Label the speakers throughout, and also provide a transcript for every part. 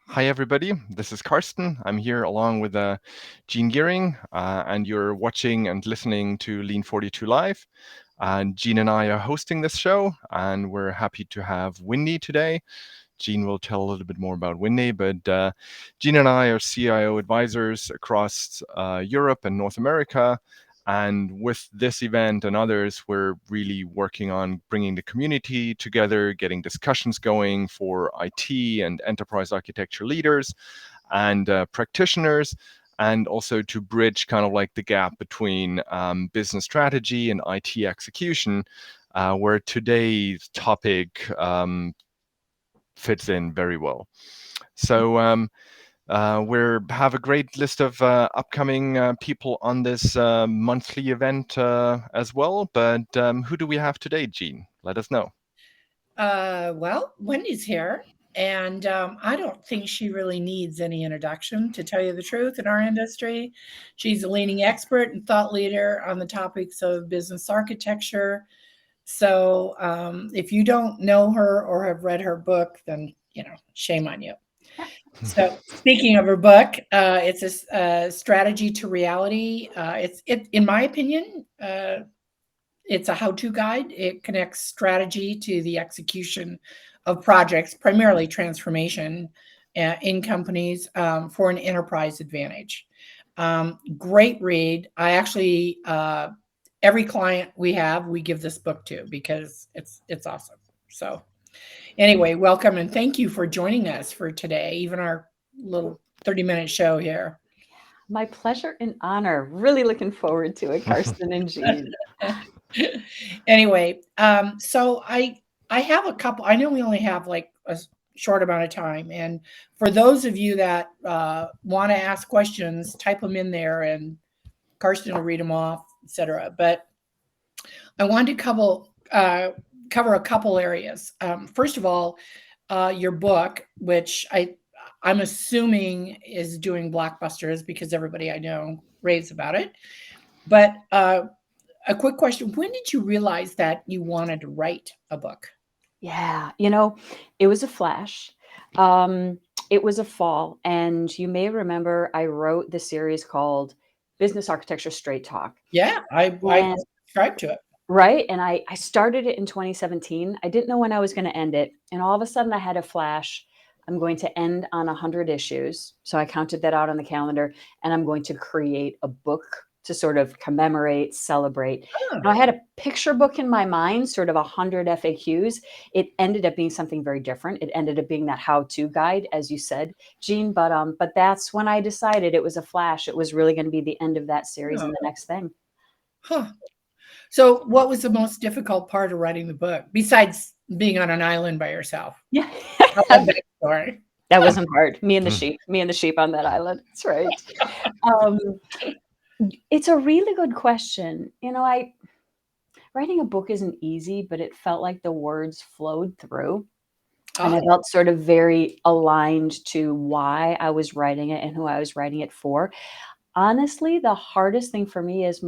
Speaker 1: Hi, everybody. This is Karsten. I'm here along with Jean Gearing, and you're watching and listening to Lean 42 Live. And Jean and I are hosting this show, and we're happy to have Whynde today. Jean will tell a little bit more about Whynde, but Jean and I are CIO advisors across Europe and North America. And with this event and others, we're really working on bringing the community together, getting discussions going for IT and enterprise architecture leaders and practitioners, and also to bridge kind of like the gap between business strategy and IT execution, where today's topic fits in very well. So we have a great list of upcoming people on this monthly event as well. But who do we have today, Jean? Let us know.
Speaker 2: Well, Wendy's here, and I don't think she really needs any introduction, to tell you the truth, in our industry. She's a leading expert and thought leader on the topics of business architecture. So if you don't know her or have read her book, then, shame on you. So speaking of her book, it's a strategy to reality. In my opinion, it's a how-to guide. It connects strategy to the execution of projects, primarily transformation in companies for an enterprise advantage. Great read. I actually every client we have, we give this book to because it's awesome. So anyway, welcome and thank you for joining us for today, even our little 30-minute show here.
Speaker 3: My pleasure and honor. Really looking forward to it, Karsten and Jean.
Speaker 2: Anyway, so I have a couple. I know we only have like a short amount of time, and for those of you that want to ask questions, type them in there, and Karsten will read them off, etc. But I wanted to cover a couple areas. First of all, your book, which I'm assuming is doing blockbusters because everybody I know raves about it. But a quick question. When did you realize that you wanted to write a book?
Speaker 3: Yeah, it was a flash. It was a fall, and you may remember I wrote the series called Business Architecture Straight Talk.
Speaker 2: Yeah, I
Speaker 3: And
Speaker 2: subscribed to it.
Speaker 3: right, and I started it in 2017. I didn't know when I was going to end it, and all of a sudden I had a flash. I'm going to end on 100 issues. So I counted that out on the calendar, and I'm going to create a book to sort of commemorate, celebrate.
Speaker 2: Oh,
Speaker 3: Now, I had a picture book in my mind, sort of 100 FAQs. It ended up being something very different. It ended up being that how-to guide, as you said, Jean. But that's when I decided it was a flash. It was really going to be the end of that series and the next thing.
Speaker 2: huh. So, what was the most difficult part of writing the book besides being on an island by yourself?
Speaker 3: Yeah.
Speaker 2: I love that story.
Speaker 3: That wasn't hard. Me and the sheep on that island. That's right. Um, it's a really good question. Writing a book isn't easy, but it felt like the words flowed through. And I
Speaker 2: Oh,
Speaker 3: felt sort of very aligned to why I was writing it and who I was writing it for. Honestly, the hardest thing for me is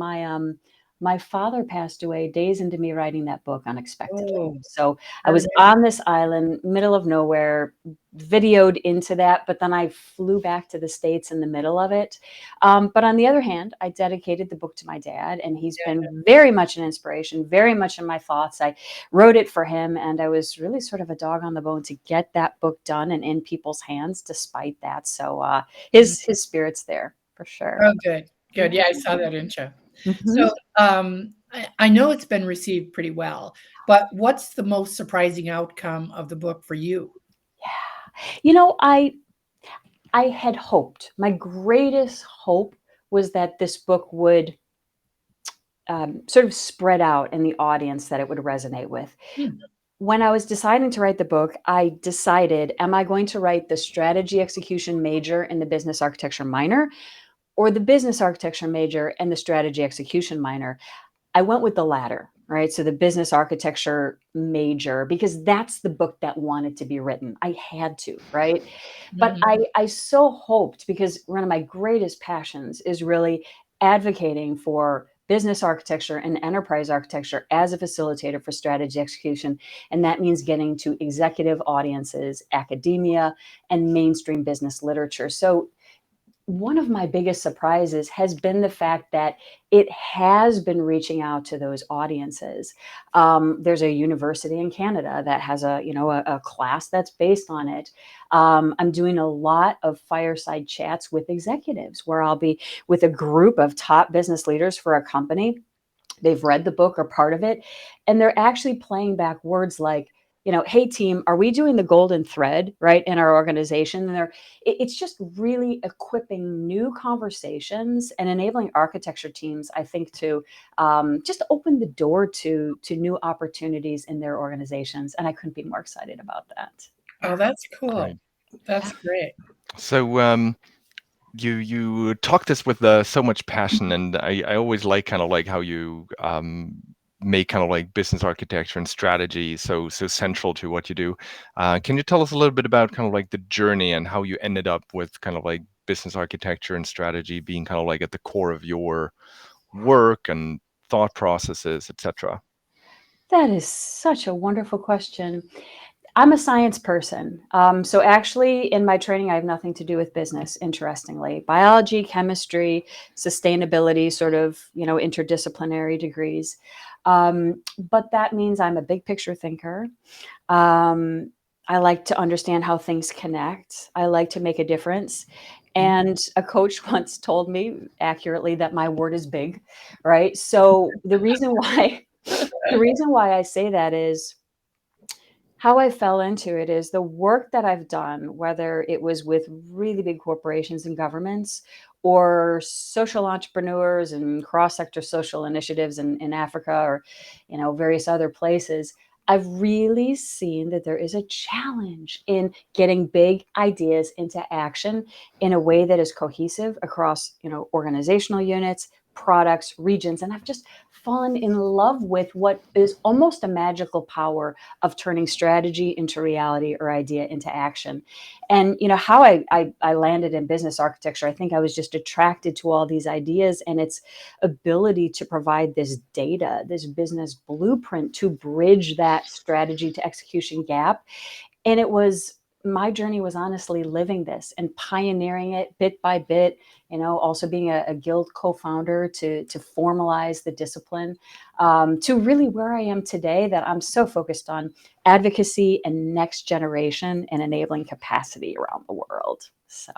Speaker 3: my father passed away days into me writing that book unexpectedly.
Speaker 2: oh,
Speaker 3: So I
Speaker 2: pardon
Speaker 3: was
Speaker 2: me.
Speaker 3: on this island, middle of nowhere, videoed into that, but then I flew back to the States in the middle of it. But on the other hand, I dedicated the book to my dad, and he's
Speaker 2: Yeah.
Speaker 3: been very much an inspiration, very much in my thoughts. I wrote it for him, and I was really sort of a dog on the bone to get that book done and in people's hands despite that. So his spirit's there for sure.
Speaker 2: Oh, good, good. Yeah, I saw that intro.
Speaker 3: Mhm.
Speaker 2: So, I know it's been received pretty well, but what's the most surprising outcome of the book for you?
Speaker 3: Yeah. I had hoped. My greatest hope was that this book would sort of spread out in the audience that it would resonate with.
Speaker 2: Hmm.
Speaker 3: When I was deciding to write the book, I decided, am I going to write the strategy execution major and the business architecture minor, or the business architecture major and the strategy execution minor? I went with the latter, right? So the business architecture major, because that's the book that wanted to be written. I had to, right? But
Speaker 2: Mhm.
Speaker 3: I so hoped, because one of my greatest passions is really advocating for business architecture and enterprise architecture as a facilitator for strategy execution. And that means getting to executive audiences, academia, and mainstream business literature. So one of my biggest surprises has been the fact that it has been reaching out to those audiences. There's a university in Canada that has a class that's based on it. I'm doing a lot of fireside chats with executives where I'll be with a group of top business leaders for a company. They've read the book or part of it, and they're actually playing back words like, hey team, are we doing the golden thread right in our organization? And it's just really equipping new conversations and enabling architecture teams, I think, to just open the door to new opportunities in their organizations. And I couldn't be more excited about that.
Speaker 2: Oh, that's cool.
Speaker 1: Great.
Speaker 2: That's great.
Speaker 1: So you talk this with so much passion, and I always like kind of like how you make kind of like business architecture and strategy so central to what you do. Can you tell us a little bit about kind of like the journey and how you ended up with kind of like business architecture and strategy being kind of like at the core of your work and thought processes, etc.?
Speaker 3: That is such a wonderful question. I'm a science person. So actually in my training, I have nothing to do with business, interestingly. Biology, chemistry, sustainability, sort of, interdisciplinary degrees. But that means I'm a big picture thinker. I like to understand how things connect. I like to make a difference. And a coach once told me accurately that my word is big, right? So the reason why I say that is how I fell into it is the work that I've done, whether it was with really big corporations and governments or social entrepreneurs and cross-sector social initiatives in Africa or, various other places. I've really seen that there is a challenge in getting big ideas into action in a way that is cohesive across, organizational units, products, regions. And I've just fallen in love with what is almost a magical power of turning strategy into reality or idea into action. And how I landed in business architecture, I think I was just attracted to all these ideas and its ability to provide this data, this business blueprint to bridge that strategy to execution gap. And my journey was honestly living this and pioneering it bit by bit, also being a guild co-founder to formalize the discipline, to really where I am today, that I'm so focused on advocacy and next generation and enabling capacity around the world. So,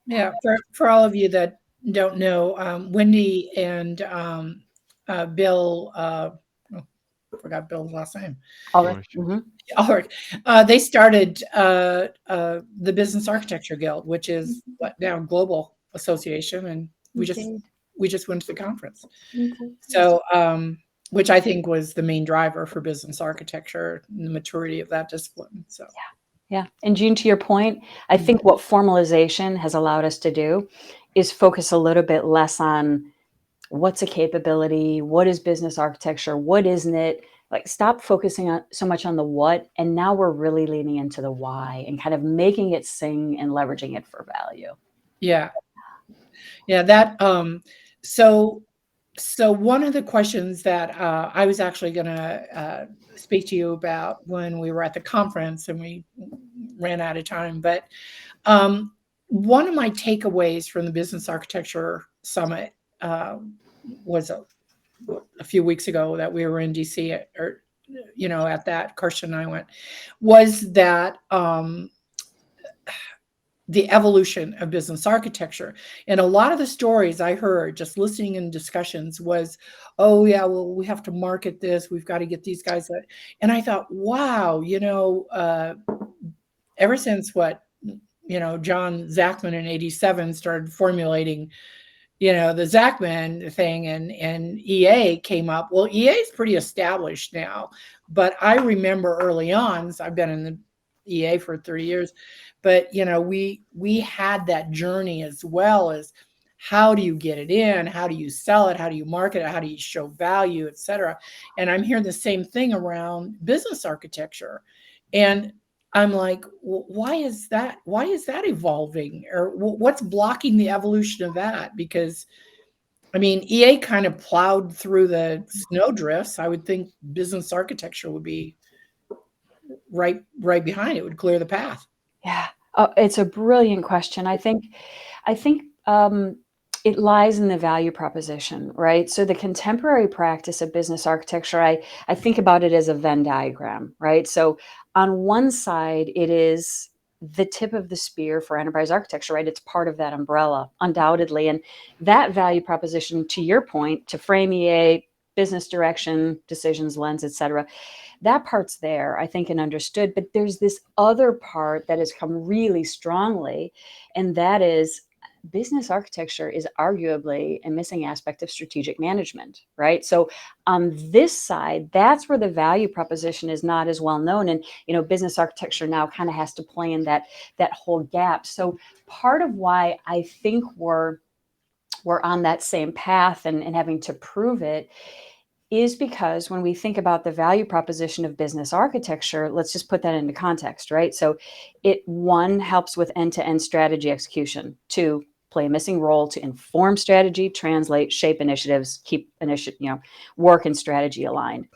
Speaker 2: Yeah, for all of you that don't know, Whynde and Bill, I forgot Bill's last name.
Speaker 3: Ulrich. Mm-hmm.
Speaker 2: Ulrich. They started the Business Architecture Guild, which is now a global association, and we just went to the conference. So, which I think was the main driver for business architecture and the maturity of that discipline. So.
Speaker 3: Yeah. And Jean, to your point, I think what formalization has allowed us to do is focus a little bit less on what's a capability, what is business architecture, what isn't it? Like, stop focusing on so much on the what, and now we're really leaning into the why and kind of making it sing and leveraging it for value.
Speaker 2: Yeah. That so one of the questions that I was actually going to speak to you about when we were at the conference, and we ran out of time, but one of my takeaways from the Business Architecture Summit was a few weeks ago that we were in DC at that, Karsten and I went, was that the evolution of business architecture. And a lot of the stories I heard just listening in discussions was, oh yeah, well, we have to market this. We've got to get these guys. And I thought, wow, ever since John Zachman in 87 started formulating, the Zachman thing, and EA came up. Well, EA is pretty established now, but I remember early on, so I've been in the EA for 30 years, but we had that journey as well as how do you get it in, how do you sell it, how do you market it, how do you show value, et cetera. And I'm hearing the same thing around business architecture. And I'm like, well, why is that evolving, or what's blocking the evolution of that? Because I mean, EA kind of plowed through the snowdrifts. I would think business architecture would be right behind. It would clear the path.
Speaker 3: Yeah. Oh, it's a brilliant question. I think it lies in the value proposition, right? So the contemporary practice of business architecture, I think about it as a Venn diagram, right? So on one side, it is the tip of the spear for enterprise architecture, right? It's part of that umbrella, undoubtedly. And that value proposition, to your point, to frame EA, business direction, decisions, lens, et cetera, that part's there, I think, and understood. But there's this other part that has come really strongly, and that is business architecture is arguably a missing aspect of strategic management, right? So on this side, that's where the value proposition is not as well known. And, business architecture now kind of has to play in that whole gap. So part of why I think we're on that same path and having to prove it is because when we think about the value proposition of business architecture, let's just put that into context, right? So it, one, helps with end-to-end strategy execution. Two, play a missing role to inform strategy, translate, shape initiatives, keep work and strategy aligned.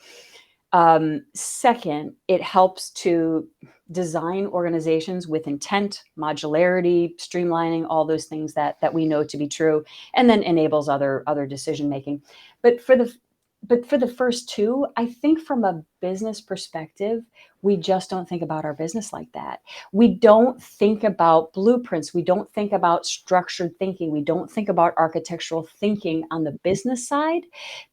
Speaker 3: Second, it helps to design organizations with intent, modularity, streamlining, all those things that we know to be true, and then enables other decision making. But for the first two, I think from a business perspective, we just don't think about our business like that. We don't think about blueprints. We don't think about structured thinking. We don't think about architectural thinking on the business side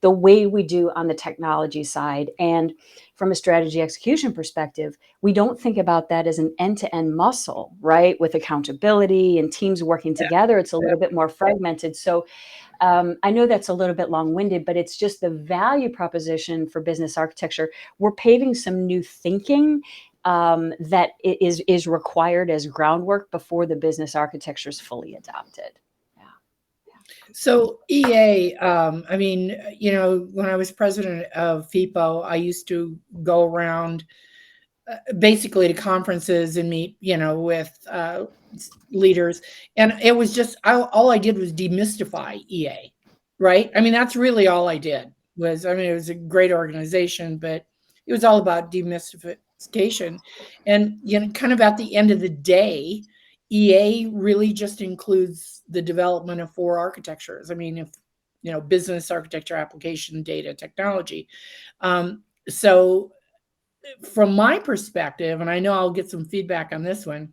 Speaker 3: the way we do on the technology side. And from a strategy execution perspective, we don't think about that as an end-to-end muscle, right? With accountability and teams working together, it's a little bit more fragmented. So I know that's a little bit long-winded, but it's just the value proposition for business architecture. We're paving some new thinking that is required as groundwork before the business architecture is fully adopted.
Speaker 2: So EA, I mean, when I was president of FIPO, I used to go around basically to conferences and meet, with leaders. And it was just, all I did was demystify EA, right? I mean, that's really all I did was, it was a great organization, but it was all about demystification. And, kind of at the end of the day, EA really just includes the development of 4 architectures. I mean, if, business architecture, application, data, technology. So from my perspective, and I know I'll get some feedback on this one,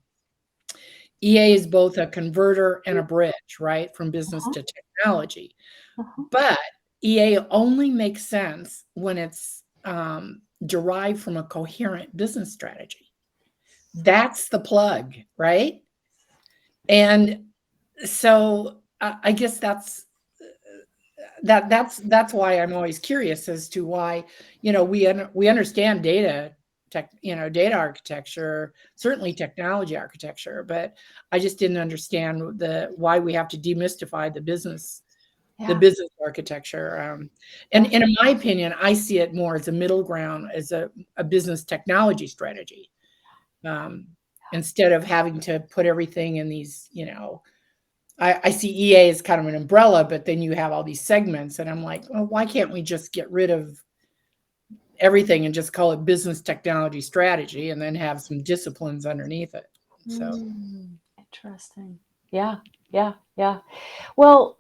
Speaker 2: EA is both a converter and a bridge, right? From business to technology. But EA only makes sense when it's derived from a coherent business strategy. That's the plug, right? And so I guess that's why I'm always curious as to why, we understand data architecture, certainly technology architecture, but I just didn't understand why we have to demystify the business architecture. And in my opinion, I see it more as a middle ground, as a business technology strategy, instead of having to put everything in these, I see EA as kind of an umbrella, but then you have all these segments, and I'm like, well, why can't we just get rid of everything and just call it business technology strategy, and then have some disciplines underneath it? So
Speaker 3: interesting. Yeah. Well,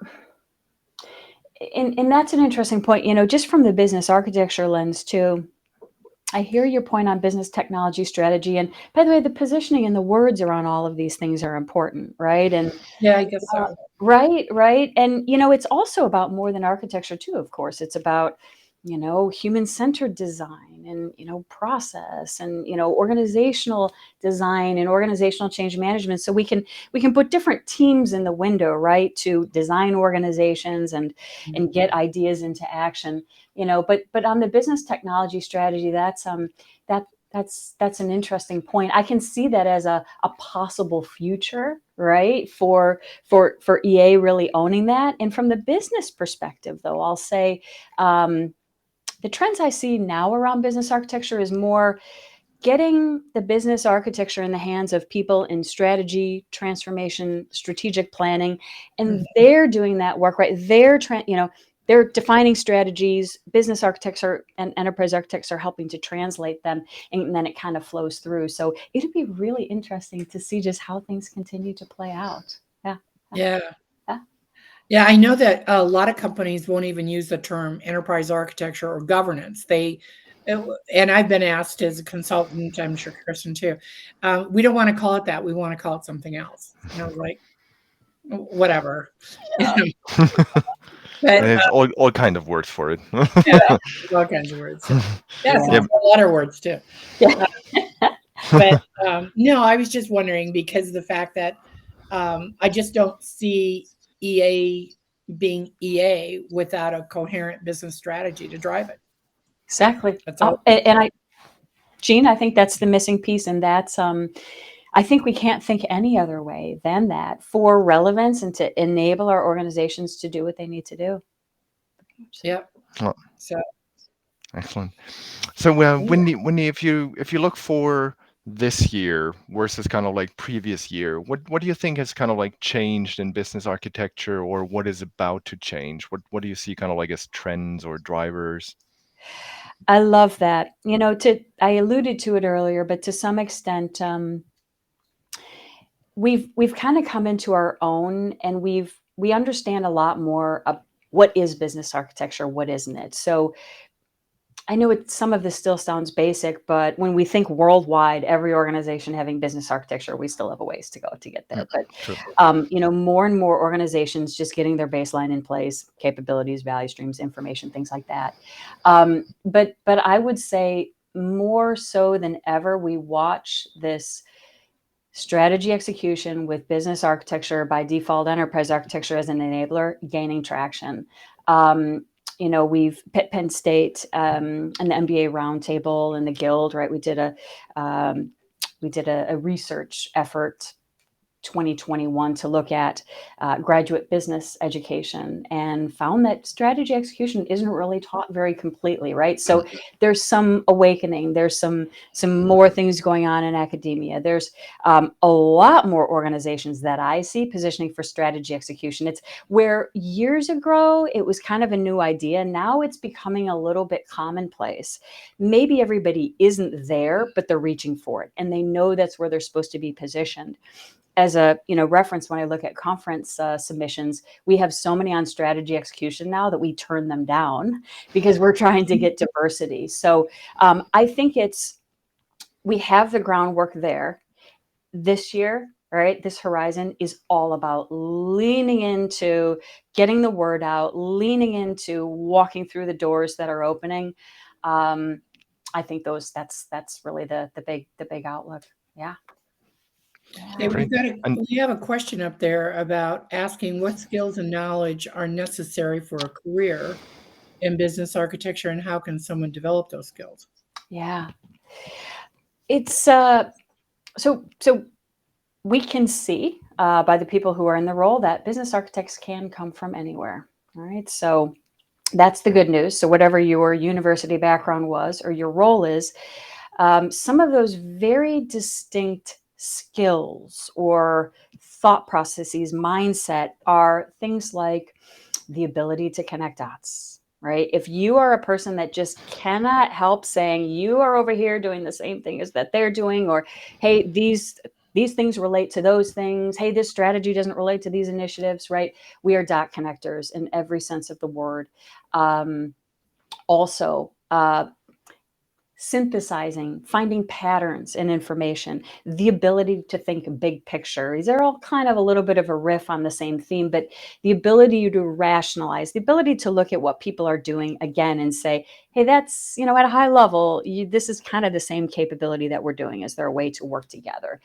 Speaker 3: and that's an interesting point. Just from the business architecture lens too. I hear your point on business technology strategy. And by the way, the positioning and the words around all of these things are important, right? And
Speaker 2: yeah, I guess so.
Speaker 3: Right. And, it's also about more than architecture too, of course. It's about, human-centered design and, process and, organizational design and organizational change management. So we can put different teams in the window, right, to design organizations and get ideas into action, but on the business technology strategy, that's an interesting point. I can see that as a possible future, right, for EA really owning that. And from the business perspective, though, I'll say the trends I see now around business architecture is more getting the business architecture in the hands of people in strategy, transformation, strategic planning, and they're doing that work, right? They're they're defining strategies. Business architects and enterprise architects are helping to translate them, and then it kind of flows through. So it'd be really interesting to see just how things continue to play out.
Speaker 2: Yeah. Yeah, I know that a lot of companies won't even use the term enterprise architecture or governance. And I've been asked as a consultant, I'm sure Kristen too, we don't want to call it that. We want to call it something else. And I was like, whatever. But
Speaker 1: There's all kind of words for it.
Speaker 2: yeah, all kinds of words. So, yes,
Speaker 3: Yeah.
Speaker 2: a lot of words too.
Speaker 3: Yeah.
Speaker 2: But no, I was just wondering because of the fact that I just don't see EA being EA without a coherent business strategy to drive it.
Speaker 3: Exactly.
Speaker 2: That's all.
Speaker 3: Jean, I think that's the missing piece, and that's I think we can't think any other way than that for relevance and to enable our organizations to do what they need to do.
Speaker 2: Yeah.
Speaker 1: Oh,
Speaker 2: So
Speaker 1: excellent. So Whynde, if you look for this year versus kind of like previous year, what do you think has kind of like changed in business architecture, or what is about to change? What do you see kind of like as trends or drivers?
Speaker 3: I love that. I alluded to it earlier, but to some extent, we've kind of come into our own, and we understand a lot more of what is business architecture, what isn't it. So I know some of this still sounds basic, but when we think worldwide, every organization having business architecture, we still have a ways to go to get there. But
Speaker 1: True.
Speaker 3: more and more organizations just getting their baseline in place, capabilities, value streams, information, things like that. But I would say more so than ever, we watch this strategy execution with business architecture, by default enterprise architecture as an enabler, gaining traction. We've Penn State and the MBA roundtable and the Guild, right? We did a research effort 2021 to look at graduate business education, and found that strategy execution isn't really taught very completely, right? So there's some awakening, there's some more things going on in academia. There's a lot more organizations that I see positioning for strategy execution. It's where years ago it was kind of a new idea. Now it's becoming a little bit commonplace. Maybe everybody isn't there, but they're reaching for it, and they know that's where they're supposed to be positioned. As a reference, when I look at conference submissions, we have so many on strategy execution now that we turn them down because we're trying to get diversity. So I think we have the groundwork there. This year, right, this horizon is all about leaning into getting the word out, leaning into walking through the doors that are opening. I think that's really the big outlook. Yeah.
Speaker 2: hey,
Speaker 1: Great.
Speaker 2: we have a question up there about asking what skills and knowledge are necessary for a career in business architecture, and how can someone develop those skills?
Speaker 3: Yeah. It's so we can see by the people who are in the role that business architects can come from anywhere. All right. So that's the good news. So whatever your university background was or your role is, some of those very distinct skills or thought processes, mindset, are things like the ability to connect dots, right? If you are a person that just cannot help saying you are over here doing the same thing as that they're doing, or, hey, these things relate to those things. Hey, this strategy doesn't relate to these initiatives, right? We are dot connectors in every sense of the word. Also, synthesizing, finding patterns in information, the ability to think big picture. These are all kind of a little bit of a riff on the same theme, but the ability to rationalize, the ability to look at what people are doing again and say, hey, that's, at a high level, this is kind of the same capability that we're doing. Is there a way to work together?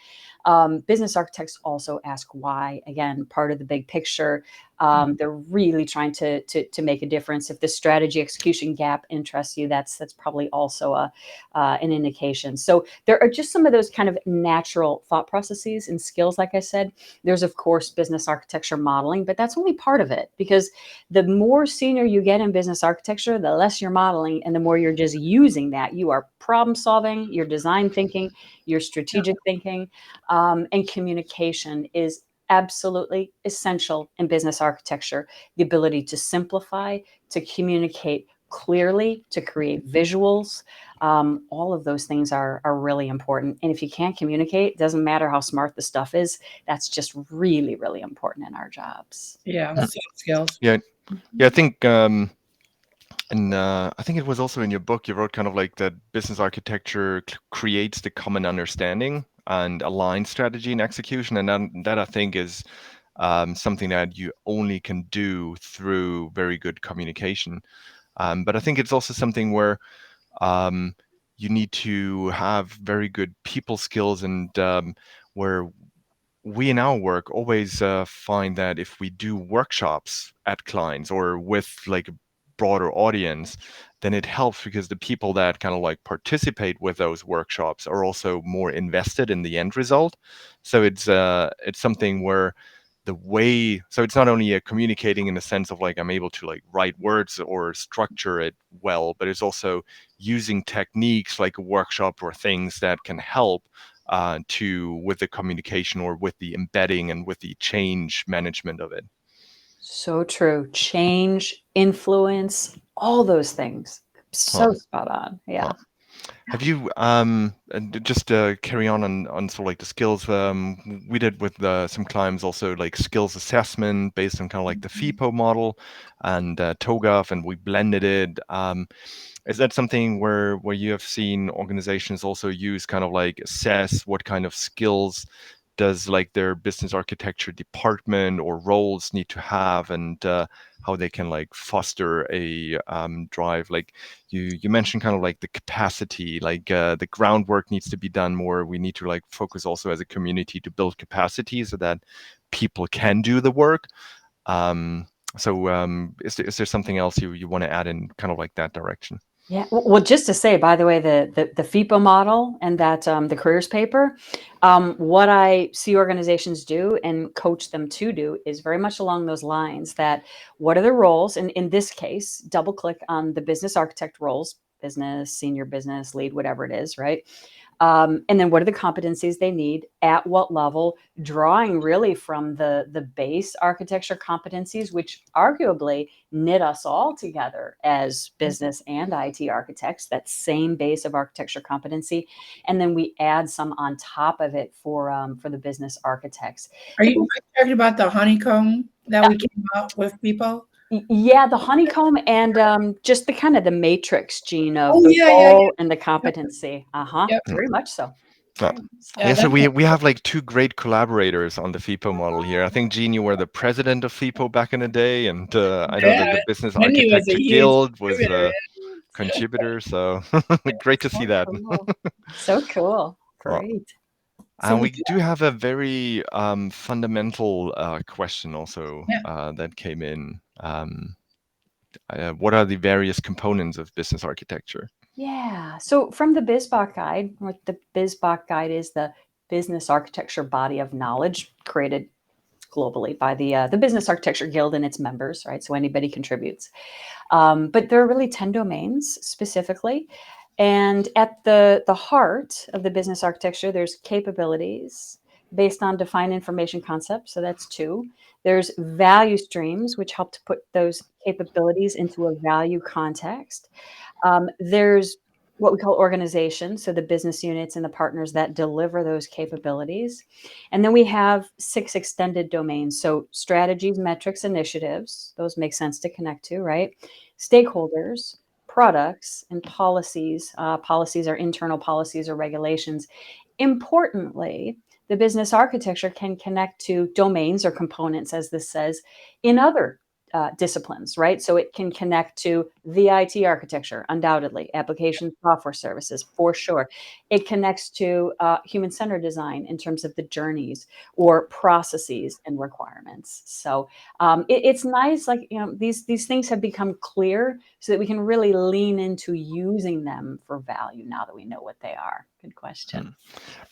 Speaker 3: Business architects also ask why, again, part of the big picture. They're really trying to make a difference. If the strategy execution gap interests you, that's probably also an indication. So there are just some of those kind of natural thought processes and skills. Like I said, there's of course business architecture modeling, but that's only part of it, because the more senior you get in business architecture, the less you're modeling applying, and the more you're just using that, you are problem solving, your design thinking, your strategic thinking, and communication is absolutely essential in business architecture. The ability to simplify, to communicate clearly, to create visuals, all of those things are really important. And if you can't communicate, it doesn't matter how smart the stuff is. That's just really, really important in our jobs.
Speaker 2: Yeah, soft skills.
Speaker 1: Yeah, I think and I think it was also in your book you wrote kind of like that business architecture creates the common understanding and aligns strategy and execution, and that I think is something that you only can do through very good communication. But I think it's also something where you need to have very good people skills, and where we in our work always find that if we do workshops at clients or with like a broader audience, then it helps because the people that kind of like participate with those workshops are also more invested in the end result. So it's something where so it's not only communicating in the sense of like I'm able to like write words or structure it well, but it's also using techniques like a workshop or things that can help with the communication or with the embedding and with the change management of it.
Speaker 3: So true. Change, influence, all those things. So
Speaker 1: Huh.
Speaker 3: spot on. Yeah.
Speaker 1: Huh. Have you and just carry on sort of like the skills we did with some clients also like skills assessment based on kind of like the FIPO model and TOGAF, and we blended it. Is that something where you have seen organizations also use kind of like assess what kind of skills does like their business architecture department or roles need to have, and how they can like foster a drive? Like you mentioned kind of like the capacity, like the groundwork needs to be done more. We need to like focus also as a community to build capacity so that people can do the work. Is there something else you want to add in kind of like that direction?
Speaker 3: Yeah. Well, just to say, by the way, the FIPO model and that the careers paper, what I see organizations do and coach them to do is very much along those lines. That what are the roles? And in this case, double click on the business architect roles, business, senior business lead, whatever it is, right? And then what are the competencies they need at what level, drawing really from the base architecture competencies, which arguably knit us all together as business and IT architects, that same base of architecture competency. And then we add some on top of it for the business architects.
Speaker 2: Are you talking about the honeycomb that we came out with people?
Speaker 3: Yeah, the honeycomb and just the kind of the matrix, Jean, of
Speaker 2: Oh,
Speaker 3: the
Speaker 2: yeah,
Speaker 3: role and the competency.
Speaker 2: Yep.
Speaker 3: Very much so.
Speaker 1: Yeah.
Speaker 3: Very much so.
Speaker 1: Yeah, so
Speaker 2: that's
Speaker 1: we have like two great collaborators on the FIPO model here. I think Jean, you were the president of FIPO back in the day, and I know that
Speaker 2: yeah.
Speaker 1: the Business
Speaker 2: Wendy was a
Speaker 1: Architecture
Speaker 2: huge
Speaker 1: Guild was
Speaker 2: contributor.
Speaker 1: a contributor. So great to see
Speaker 3: So
Speaker 1: that.
Speaker 3: cool. So cool.
Speaker 1: Well,
Speaker 3: Great.
Speaker 2: So
Speaker 1: and we do have a very fundamental question also
Speaker 2: yeah.
Speaker 1: that came in. What are the various components of business architecture?
Speaker 3: Yeah. So from the BizBach Guide, what the BizBach Guide is the business architecture body of knowledge created globally by the Business Architecture Guild and its members, right? So anybody contributes. But there are really 10 domains specifically. And at the heart of the business architecture, there's capabilities based on defined information concepts. So that's 2. There's value streams, which help to put those capabilities into a value context. There's what we call organizations, so the business units and the partners that deliver those capabilities. And then we have 6 extended domains. So strategies, metrics, initiatives, those make sense to connect to, right? Stakeholders, products, and policies. Policies are internal policies or regulations. Importantly, the business architecture can connect to domains or components, as this says, in other disciplines, right? So it can connect to the IT architecture, undoubtedly, application software services, for sure. It connects to human-centered design in terms of the journeys or processes and requirements. So it's nice, like, these things have become clear so that we can really lean into using them for value now that we know what they are. Good question.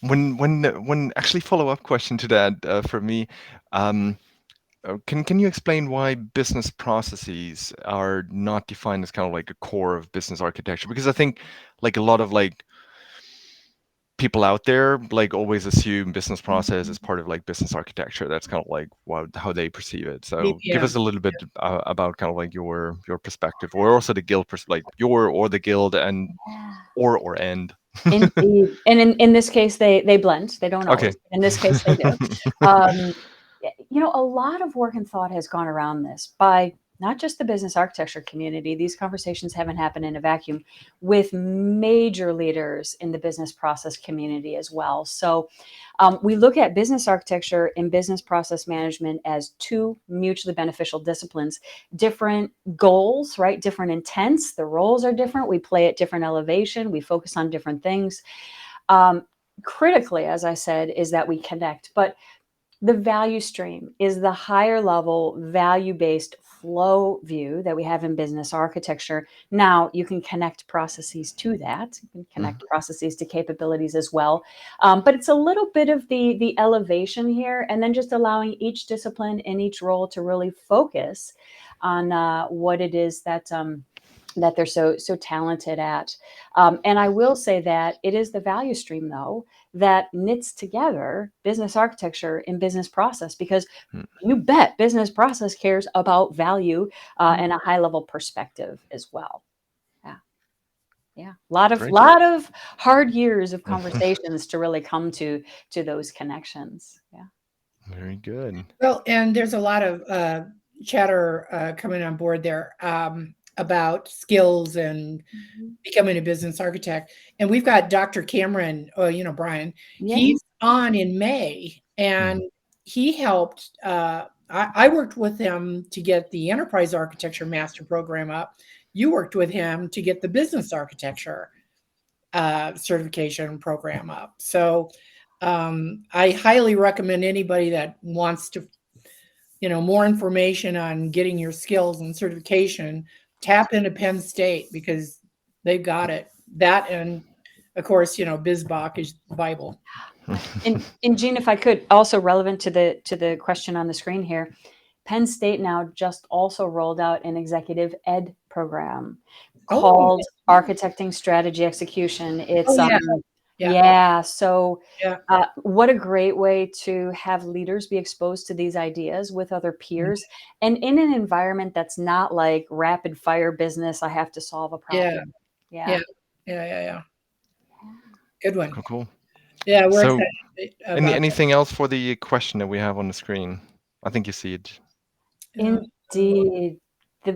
Speaker 1: When actually follow-up question to that for me, Can you explain why business processes are not defined as kind of like a core of business architecture? Because I think like a lot of like people out there like always assume business process is part of like business architecture. That's kind of like how they perceive it. So give
Speaker 2: Yeah.
Speaker 1: us a little bit about kind of like your perspective, or also the guild, like your or the guild and or end.
Speaker 3: Indeed. And in this case, they blend. They don't
Speaker 1: Okay.
Speaker 3: always. In this case, they do. A lot of work and thought has gone around this by not just the business architecture community. These conversations haven't happened in a vacuum, with major leaders in the business process community as well. So we look at business architecture and business process management as two mutually beneficial disciplines, different goals, right? Different intents. The roles are different. We play at different elevation. We focus on different things. Critically, as I said, is that we connect. But the value stream is the higher level value-based flow view that we have in business architecture. Now you can connect processes to that. You can connect processes to capabilities as well. But it's a little bit of the elevation here, and then just allowing each discipline and each role to really focus on what it is that they're so talented at. And I will say that it is the value stream, though, that knits together business architecture and business process, because you bet business process cares about value and a high level perspective as well. Yeah. Lot of hard years of conversations to really come to those connections. Yeah.
Speaker 1: Very good.
Speaker 2: Well, and there's a lot of chatter coming on board there about skills and becoming a business architect. And we've got Dr. Cameron, Brian, he's on in May, and he helped. I worked with him to get the enterprise architecture master program up. You worked with him to get the business architecture certification program up. So I highly recommend anybody that wants to, more information on getting your skills and certification, tap into Penn State, because they've got it. That, and of course, BizBach is Bible.
Speaker 3: And Jean, if I could, also relevant to the question on the screen here, Penn State now just also rolled out an executive ed program called Architecting Strategy Execution. It's so what a great way to have leaders be exposed to these ideas with other peers, and in an environment that's not like rapid fire business. I have to solve a problem.
Speaker 2: Yeah. Good one.
Speaker 1: Cool.
Speaker 2: Yeah, we're
Speaker 1: so
Speaker 2: excited.
Speaker 1: Anything else for the question that we have on the screen? I think you see it.
Speaker 3: Indeed.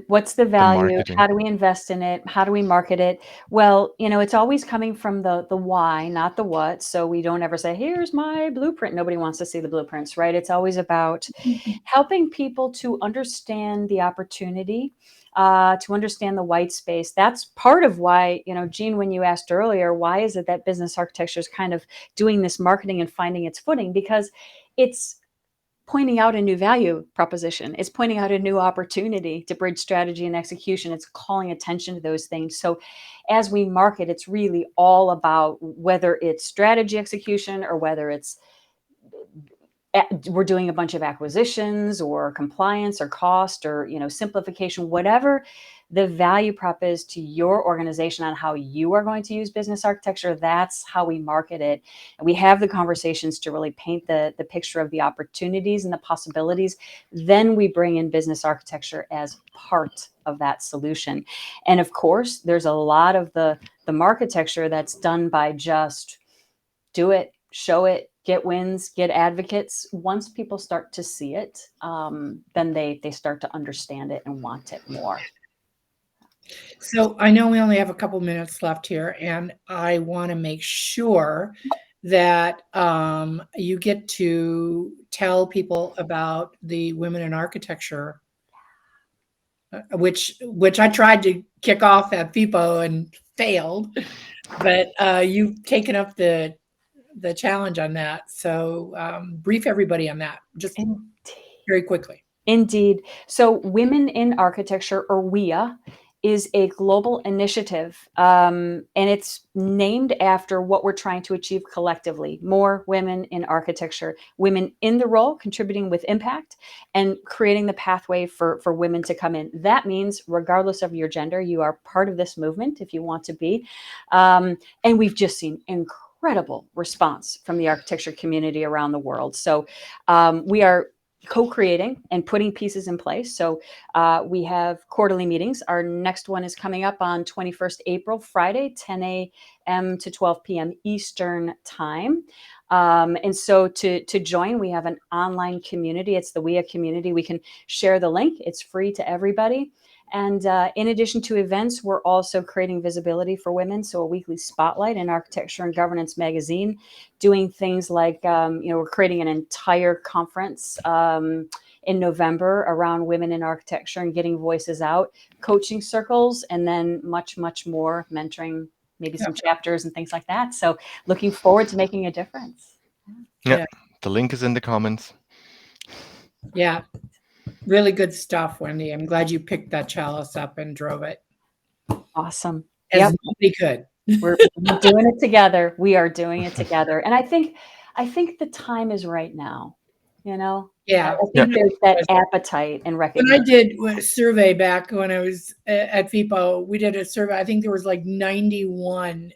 Speaker 3: What's the value? How do we invest in it? How do we market it? Well, it's always coming from the why, not the what. So we don't ever say, here's my blueprint. Nobody wants to see the blueprints, right? It's always about helping people to understand the opportunity, to understand the white space. That's part of why, Jean, when you asked earlier, why is it that business architecture is kind of doing this marketing and finding its footing? Because it's pointing out a new value proposition. It's pointing out a new opportunity to bridge strategy and execution. It's calling attention to those things. So as we market, it's really all about whether it's strategy execution or whether it's we're doing a bunch of acquisitions or compliance or cost or simplification, whatever the value prop is to your organization on how you are going to use business architecture. That's how we market it, and we have the conversations to really paint the picture of the opportunities and the possibilities. Then we bring in business architecture as part of that solution. And of course, there's a lot of the marketecture that's done by just do it, show it, get wins, get advocates. Once people start to see it, then they start to understand it and want it more.
Speaker 2: So I know we only have a couple minutes left here, and I want to make sure that you get to tell people about the Women in Architecture, which I tried to kick off at FIPO and failed, but you've taken up the challenge on that. So brief everybody on that, just very quickly.
Speaker 3: Indeed. So Women in Architecture, or WIA, is a global initiative, and it's named after what we're trying to achieve collectively: more women in architecture, women in the role, contributing with impact, and creating the pathway for women to come in. That means, regardless of your gender, you are part of this movement if you want to be. And we've just seen incredible response from the architecture community around the world. So we are co-creating and putting pieces in place. So we have quarterly meetings. Our next one is coming up on 21st April, Friday, 10 a.m. to 12 p.m. Eastern time. And so to join, we have an online community. It's the WEA community. We can share the link. It's free to everybody. And in addition to events, we're also creating visibility for women. So a weekly spotlight in Architecture and Governance magazine, doing things like, we're creating an entire conference in November around women in architecture and getting voices out, coaching circles, and then much, much more, mentoring, maybe some chapters and things like that. So looking forward to making a difference.
Speaker 1: Yeah. The link is in the comments.
Speaker 2: Yeah. Really good stuff, Whynde. I'm glad you picked that chalice up and drove it.
Speaker 3: Awesome.
Speaker 2: As nobody could.
Speaker 3: We're doing it together. We are doing it together. And I think the time is right now,
Speaker 2: Yeah.
Speaker 3: I think there's that appetite and recognition.
Speaker 2: When I did a survey back when I was at FIPO, we did a survey. I think there was like 91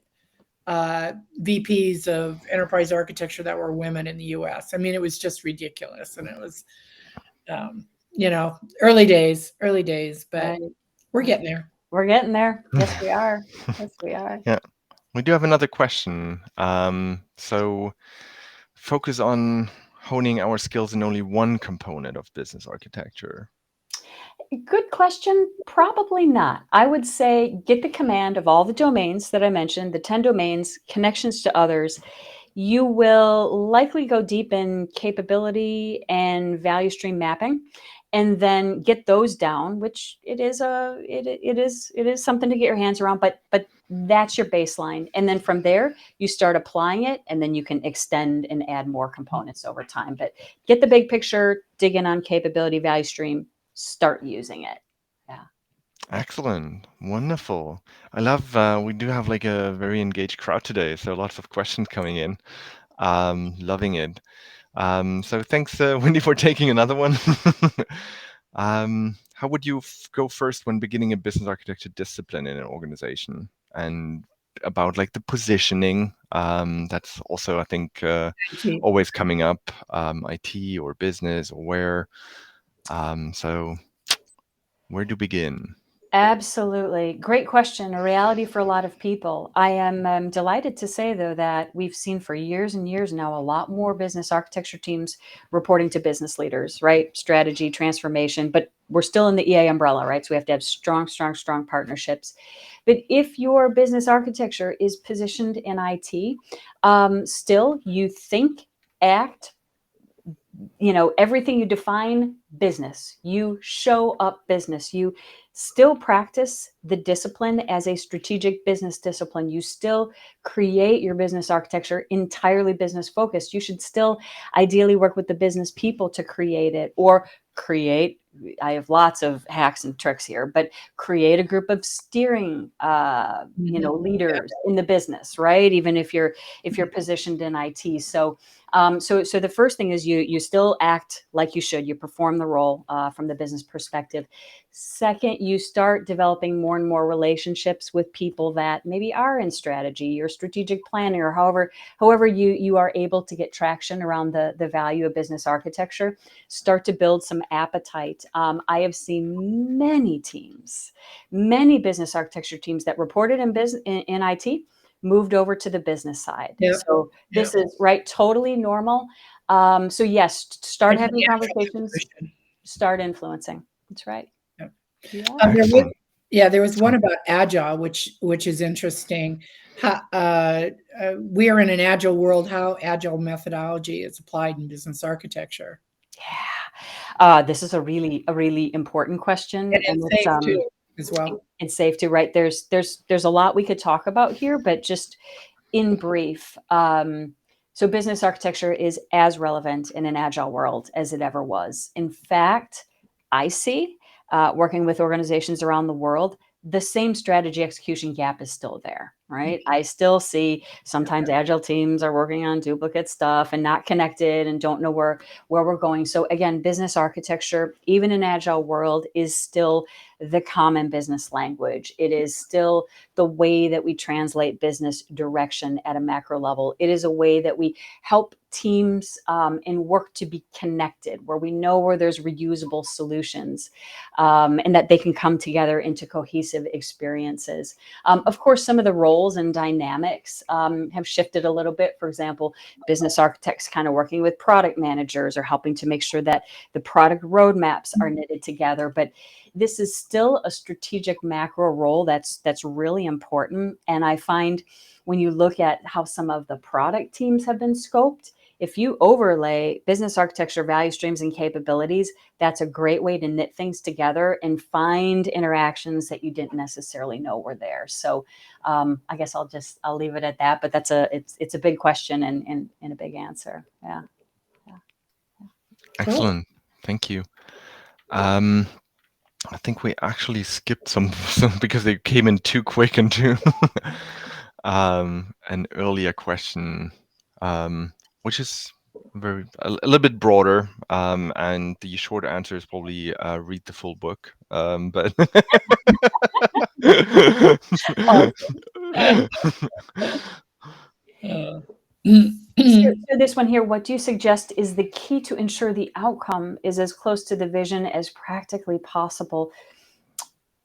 Speaker 2: VPs of enterprise architecture that were women in the US. I mean, it was just ridiculous. And it was, early days, but
Speaker 3: Right.
Speaker 2: we're getting there.
Speaker 3: We're getting there. Yes, we are. Yes, we are.
Speaker 1: Yeah. We do have another question. So focus on honing our skills in only one component of business architecture.
Speaker 3: Good question. Probably not. I would say get the command of all the domains that I mentioned, the 10 domains, connections to others. You will likely go deep in capability and value stream mapping, and then get those down, which it is something to get your hands around, but that's your baseline. And then from there, you start applying it, and then you can extend and add more components over time. But get the big picture, dig in on capability, value stream, start using it. Yeah.
Speaker 1: Excellent. Wonderful. I love, we do have like a very engaged crowd today. So lots of questions coming in. Loving it. So thanks, Whynde, for taking another one. How would you go first when beginning a business architecture discipline in an organization? And about like the positioning, that's also, I think, always coming up, IT or business or where. So where to begin?
Speaker 3: Absolutely. Great question. A reality for a lot of people. I am delighted to say, though, that we've seen for years and years now a lot more business architecture teams reporting to business leaders, right? Strategy, transformation, but we're still in the EA umbrella, right? So we have to have strong partnerships. But if your business architecture is positioned in IT, still you think, act, everything you define business, you show up business, you still practice the discipline as a strategic business discipline. You still create your business architecture entirely business focused. You should still ideally work with the business people to create it, or I have lots of hacks and tricks here, but create a group of steering, leaders in the business, right? Even if you're positioned in IT. So the first thing is you still act like you should. You perform the role from the business perspective. Second, you start developing more and more relationships with people that maybe are in strategy or strategic planning, or however you are able to get traction around the value of business architecture. Start to build some appetite. I have seen many business architecture teams that reported in IT moved over to the business side. Yep. So this is right, totally normal. So yes, start having conversations, start influencing. That's right.
Speaker 2: Yeah. There was one about agile, which is interesting. We are in an agile world. How agile methodology is applied in business architecture?
Speaker 3: Yeah, this is a really important question,
Speaker 2: and it's safe too, as well.
Speaker 3: It's safe to, right? There's a lot we could talk about here, but just in brief. So business architecture is as relevant in an agile world as it ever was. In fact, I see, working with organizations around the world, the same strategy execution gap is still there, right? I still see sometimes agile teams are working on duplicate stuff and not connected and don't know where we're going. So again, business architecture, even in agile world, is still the common business language. It is still the way that we translate business direction at a macro level. It is a way that we help teams and work to be connected, where we know where there's reusable solutions, and that they can come together into cohesive experiences. Of course, some of the roles and dynamics have shifted a little bit. For example, business architects kind of working with product managers or helping to make sure that the product roadmaps are knitted together. But this is still a strategic macro role that's really important. And I find when you look at how some of the product teams have been scoped, if you overlay business architecture, value streams, and capabilities, that's a great way to knit things together and find interactions that you didn't necessarily know were there. So I guess I'll leave it at that. But it's a big question and a big answer. Yeah.
Speaker 1: Excellent. Thank you. I think we actually skipped some because they came in too quick into an earlier question, which is a little bit broader, and the short answer is probably read the full book. But
Speaker 3: So this one here, what do you suggest is the key to ensure the outcome is as close to the vision as practically possible?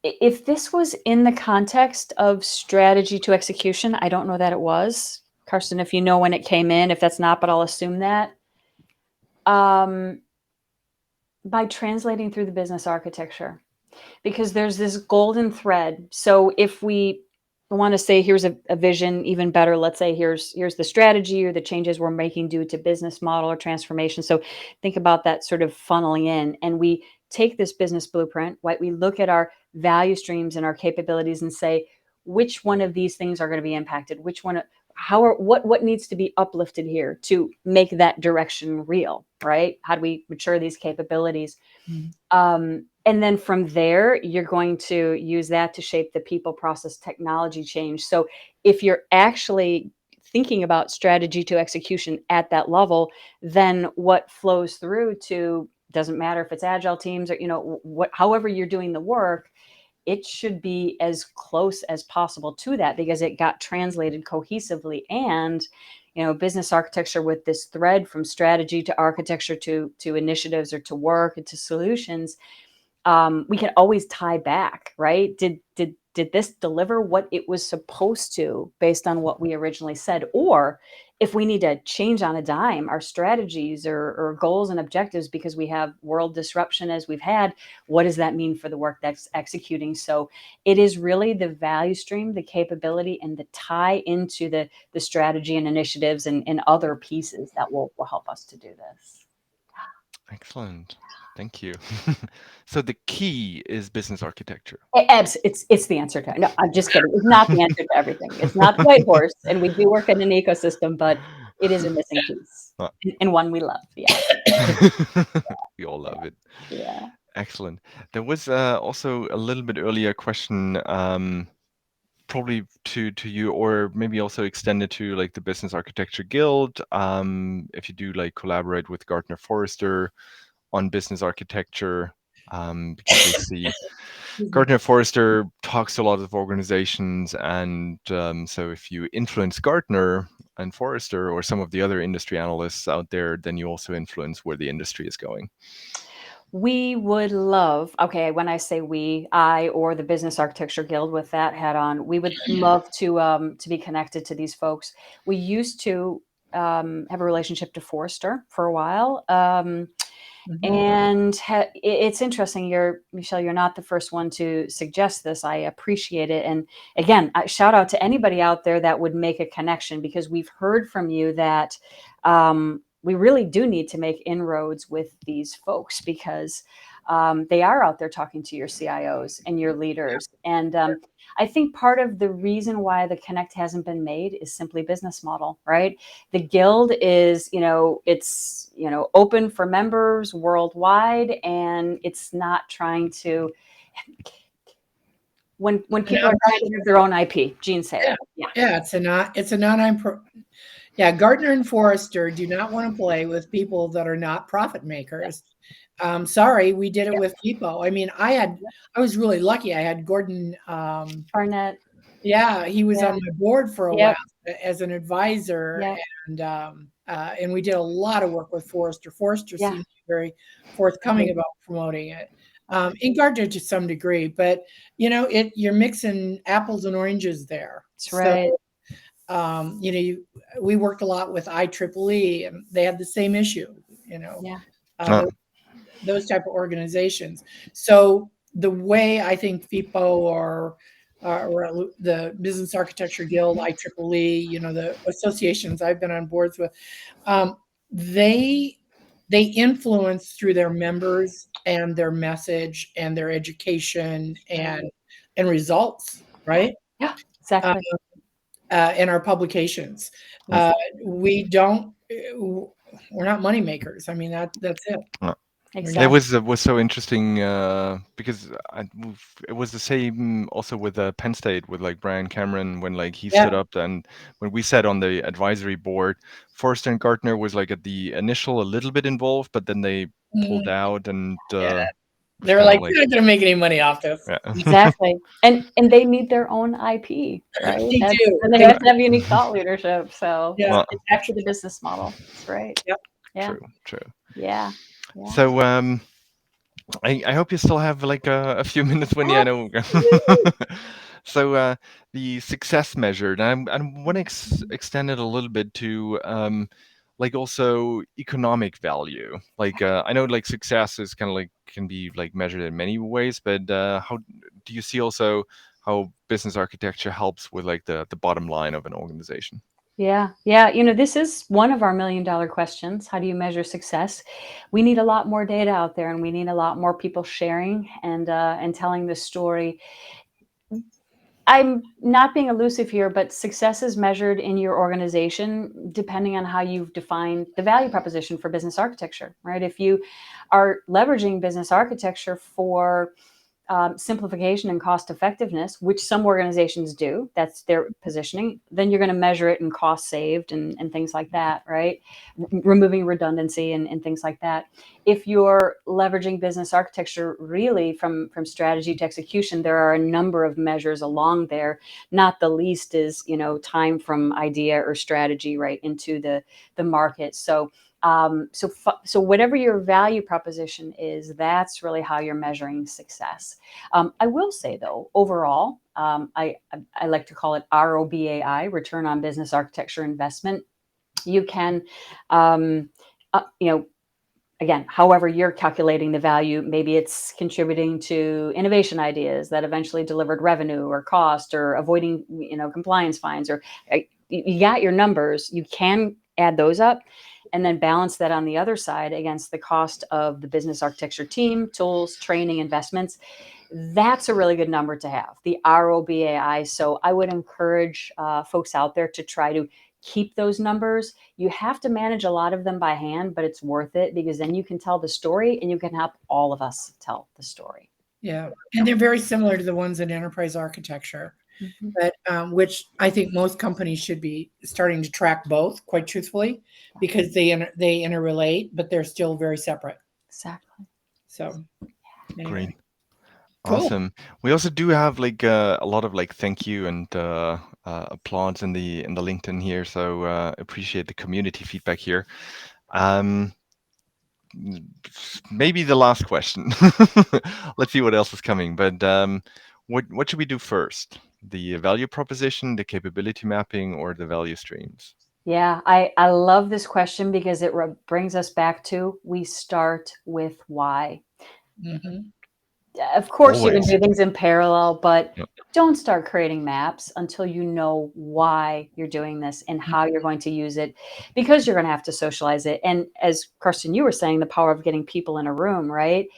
Speaker 3: If this was in the context of strategy to execution, I don't know that it was. Karsten, if you know when it came in, if that's not, but I'll assume that. By translating through the business architecture, because there's this golden thread. So if we want to say, here's a vision, even better, let's say here's the strategy or the changes we're making due to business model or transformation. So think about that sort of funneling in, and we take this business blueprint, right? We look at our value streams and our capabilities and say, which one of these things are going to be impacted? Which one, what needs to be uplifted here to make that direction real, right? How do we mature these capabilities? And then from there, you're going to use that to shape the people, process, technology change. So if you're actually thinking about strategy to execution at that level, then what flows through to, doesn't matter if it's agile teams or, however you're doing the work, it should be as close as possible to that, because it got translated cohesively. And business architecture with this thread from strategy to architecture to initiatives or to work and to solutions, we can always tie back, right? Did this deliver what it was supposed to based on what we originally said? Or if we need to change on a dime our strategies or goals and objectives because we have world disruption as we've had, what does that mean for the work that's executing? So it is really the value stream, the capability, and the tie into the strategy and initiatives and other pieces that will help us to do this.
Speaker 1: Excellent. Thank you. So the key is business architecture.
Speaker 3: It's the answer to it. No, I'm just kidding. It's not the answer to everything. It's not the white horse, and we do work in an ecosystem, but it is a missing piece, and one we love. Yeah.
Speaker 1: We all love it.
Speaker 3: Yeah.
Speaker 1: Excellent. There was also a little bit earlier question, probably to you, or maybe also extended to like the Business Architecture Guild. If you do like collaborate with Gartner Forrester on business architecture, because we see Gartner Forrester talks to a lot of organizations, and so if you influence Gartner and Forrester or some of the other industry analysts out there, then you also influence where the industry is going.
Speaker 3: We would love, okay, when I say we, I or the Business Architecture Guild with that hat on, we would love to be connected to these folks. We used to have a relationship to Forrester for a while. And it's interesting. Michelle, you're not the first one to suggest this. I appreciate it. And again, shout out to anybody out there that would make a connection, because we've heard from you that we really do need to make inroads with these folks, because they are out there talking to your CIOs and your leaders. And I think part of the reason why the connect hasn't been made is simply business model, right? The guild is, it's, open for members worldwide, and it's not trying to, when people are trying to have their own IP. Jean, say it.
Speaker 2: Yeah, it's a non yeah, Gartner and Forrester do not want to play with people that are not profit makers. Sorry, we did it with People. I mean, I was really lucky. I had Gordon
Speaker 3: Barnett.
Speaker 2: Yeah, he was on my board for a while as an advisor, and we did a lot of work with Forrester. Forrester seemed to be very forthcoming about promoting it. In Gartner to some degree, but you're mixing apples and oranges there.
Speaker 3: That's right.
Speaker 2: We worked a lot with IEEE, and they had the same issue. Those type of organizations. So the way I think FIPO or the Business Architecture Guild, IEEE, the associations I've been on boards with, they influence through their members and their message and their education and results, right?
Speaker 3: Yeah, exactly.
Speaker 2: In our publications, we're not money makers. I mean, that's it.
Speaker 3: Exactly.
Speaker 1: It was so interesting because it was the same also with Penn State with like Brian Cameron when like he stood up, and when we sat on the advisory board, Forrester and Gartner was like at the initial a little bit involved, but then they pulled out, and
Speaker 2: they were like, "We're not going to make any money off this."
Speaker 1: Yeah.
Speaker 3: Exactly, and they need their own IP, right?
Speaker 2: They do.
Speaker 3: And they have to have unique thought leadership. So
Speaker 2: Yeah.
Speaker 3: it's actually the business model. That's right.
Speaker 2: Yep.
Speaker 3: Yeah.
Speaker 1: True.
Speaker 3: Yeah.
Speaker 1: So I hope you still have like a few minutes, Whynde. I know. So the success measured, and I want to extend it a little bit to like also economic value. Like I know like success is kind of like can be like measured in many ways, but how do you see also how business architecture helps with like the bottom line of an organization?
Speaker 3: Yeah. This is one of our $1 million questions. How do you measure success? We need a lot more data out there, and we need a lot more people sharing and telling the story. I'm not being elusive here, but success is measured in your organization depending on how you've defined the value proposition for business architecture, right? If you are leveraging business architecture for simplification and cost effectiveness, which some organizations do, that's their positioning, then you're going to measure it in cost saved and things like that, right? Removing redundancy and things like that. If you're leveraging business architecture really from strategy to execution, there are a number of measures along there. Not the least is, time from idea or strategy right into the market. So whatever your value proposition is, that's really how you're measuring success. I will say though, overall, I like to call it ROBAI, return on business architecture investment. You can, again, however you're calculating the value, maybe it's contributing to innovation ideas that eventually delivered revenue or cost or avoiding, compliance fines, or you got your numbers, you can add those up and then balance that on the other side against the cost of the business architecture team, tools, training, investments. That's a really good number to have, the ROBAI. So I would encourage folks out there to try to keep those numbers. You have to manage a lot of them by hand, but it's worth it because then you can tell the story and you can help all of us tell the story.
Speaker 2: Yeah, and they're very similar to the ones in enterprise architecture, but which I think most companies should be starting to track both, quite truthfully, because they interrelate, but they're still very separate.
Speaker 3: Exactly.
Speaker 2: So, anyway.
Speaker 1: Great. Awesome. Cool. We also do have like a lot of like thank you and applause in the LinkedIn here. So appreciate the community feedback here. Maybe the last question. Let's see what else is coming. But what should we do first? The value proposition, the capability mapping, or the value streams?
Speaker 3: Yeah, I love this question because it brings us back to we start with why.
Speaker 2: Mm-hmm.
Speaker 3: Of course, you can do things in parallel, but don't start creating maps until you know why you're doing this and how you're going to use it, because you're going to have to socialize it. And as Karsten, you were saying, the power of getting people in a room, right?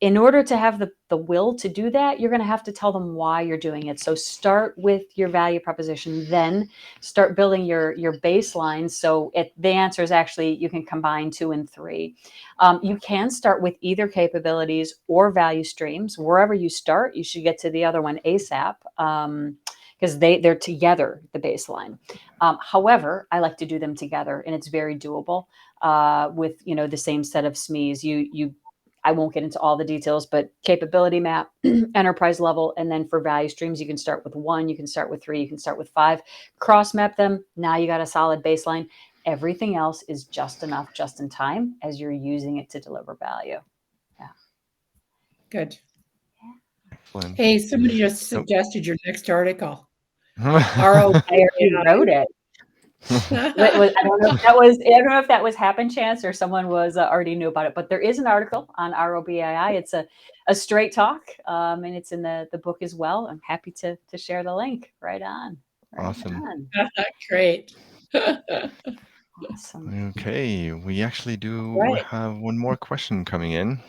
Speaker 3: in order to have the will to do that, you're going to have to tell them why you're doing it. So start with your value proposition, then start building your baseline. So the answer is actually you can combine 2 and 3. You can start with either capabilities or value streams. Wherever you start, you should get to the other one ASAP. Because they're together, the baseline. However, I like to do them together, and it's very doable with the same set of SMEs. I won't get into all the details, but capability map, enterprise level, and then for value streams, you can start with 1, you can start with 3, you can start with 5, cross map them. Now you got a solid baseline. Everything else is just enough, just in time as you're using it to deliver value. Yeah.
Speaker 2: Good.
Speaker 1: Excellent.
Speaker 2: Hey, somebody just suggested your next article.
Speaker 3: I already wrote it. I don't know if that was happen chance or someone was already knew about it, but there is an article on ROBAI. It's a straight talk, and it's in the book as well. I'm happy to share the link. Right on.
Speaker 1: Awesome.
Speaker 2: Great.
Speaker 3: Awesome.
Speaker 1: Okay, we actually do have one more question coming in.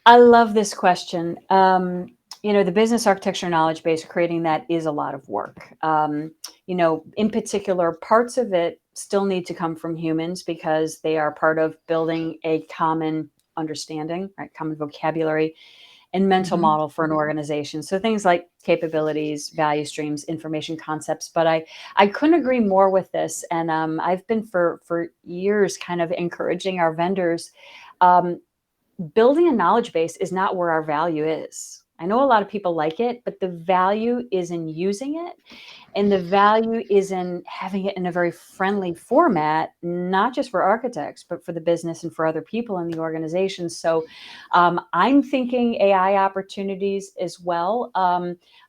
Speaker 3: I love this question. The business architecture knowledge base, creating that is a lot of work. In particular, parts of it still need to come from humans because they are part of building a common understanding, right? Common vocabulary and mental model for an organization. So things like capabilities, value streams, information concepts. But I couldn't agree more with this. And I've been for years kind of encouraging our vendors. Building a knowledge base is not where our value is. I know a lot of people like it, but the value is in using it. And the value is in having it in a very friendly format, not just for architects, but for the business and for other people in the organization. So I'm thinking AI opportunities as well.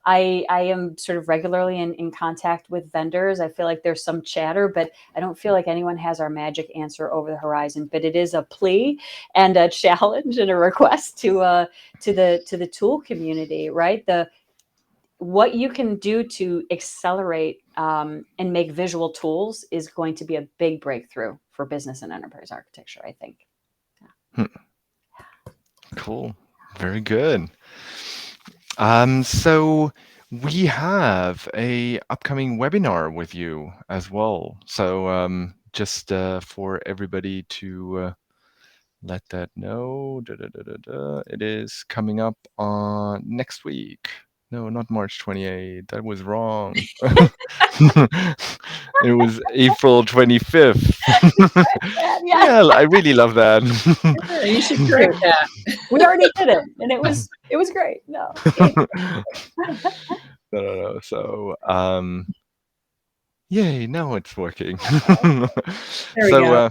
Speaker 3: I am sort of regularly in contact with vendors. I feel like there's some chatter, but I don't feel like anyone has our magic answer over the horizon. But it is a plea and a challenge and a request to the tool community, right? What you can do to accelerate and make visual tools is going to be a big breakthrough for business and enterprise architecture, I think.
Speaker 1: Yeah. Cool. Very good. So we have a upcoming webinar with you as well. So just for everybody to let that know, it is coming up on next week. No, not March 28th. That was wrong. It was April 25th. Yeah, I really love that.
Speaker 2: You should correct that.
Speaker 3: We already did it, and it was great. No.
Speaker 1: No. So, yay! Now it's working.
Speaker 2: There we go.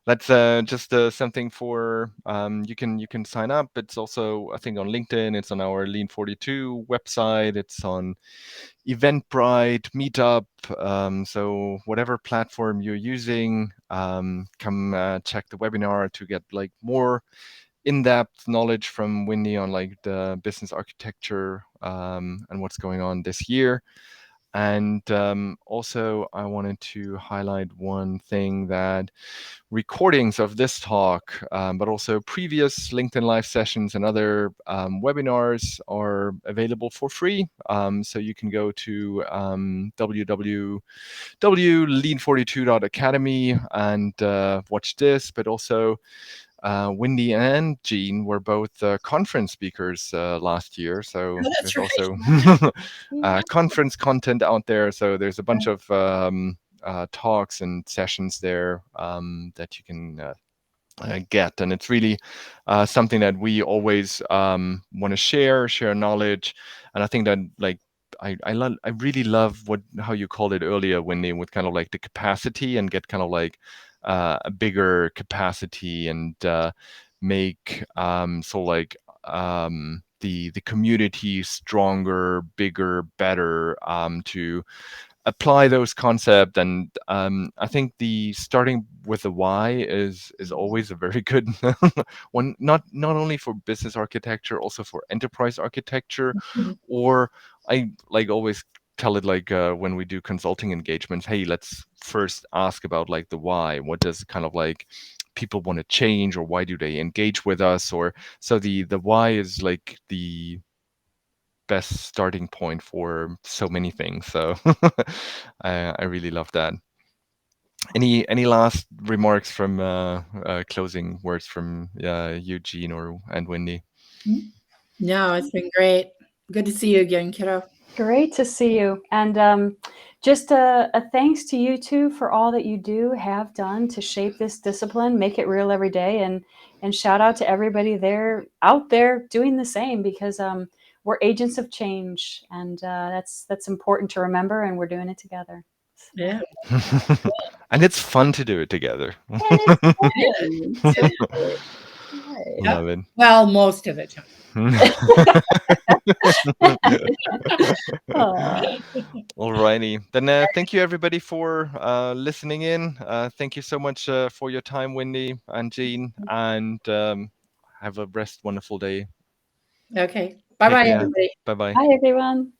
Speaker 1: That's just something for you can sign up. It's also, I think, on LinkedIn. It's on our Lean 42 website. It's on Eventbrite, Meetup. So whatever platform you're using, come check the webinar to get like more in-depth knowledge from Whynde on like the business architecture and what's going on this year. And also, I wanted to highlight one thing, that recordings of this talk, but also previous LinkedIn Live sessions and other webinars are available for free. So you can go to www.lean42.academy and watch this, but also Whynde and Jean were both conference speakers last year, so there's also conference content out there. So there's a bunch of talks and sessions there that you can get, and it's really something that we always want to share knowledge. And I think that I really love how you called it earlier, Whynde, with kind of like the capacity and get kind of like a bigger capacity and make the community stronger, bigger, better, to apply those concepts. And I think the starting with the why is always a very good one, not only for business architecture, also for enterprise architecture. Or I always tell it when we do consulting engagements, hey, let's first ask about the why. What does kind of people want to change, or why do they engage with us? Or so the why is like the best starting point for so many things. So I really love that. Any last remarks from closing words from Eugene and Whynde?
Speaker 2: No, it's been great. Good to see you again, kiddo.
Speaker 3: Great to see you. And just a thanks to you two for all that you do, have done to shape this discipline, make it real every day. And shout out to everybody out there doing the same, because we're agents of change, and that's important to remember, and we're doing it together.
Speaker 2: Yeah.
Speaker 1: And it's fun to do it together.
Speaker 3: And it's fun.
Speaker 2: Right.
Speaker 1: Love it.
Speaker 2: Well, most of the time.
Speaker 1: Alrighty. Then thank you everybody for listening in. Thank you so much for your time, Whynde and Jean, and have a wonderful day.
Speaker 2: Okay.
Speaker 1: Take
Speaker 2: Bye-bye,
Speaker 1: care.
Speaker 2: everybody.
Speaker 1: Bye bye.
Speaker 3: Hi, everyone.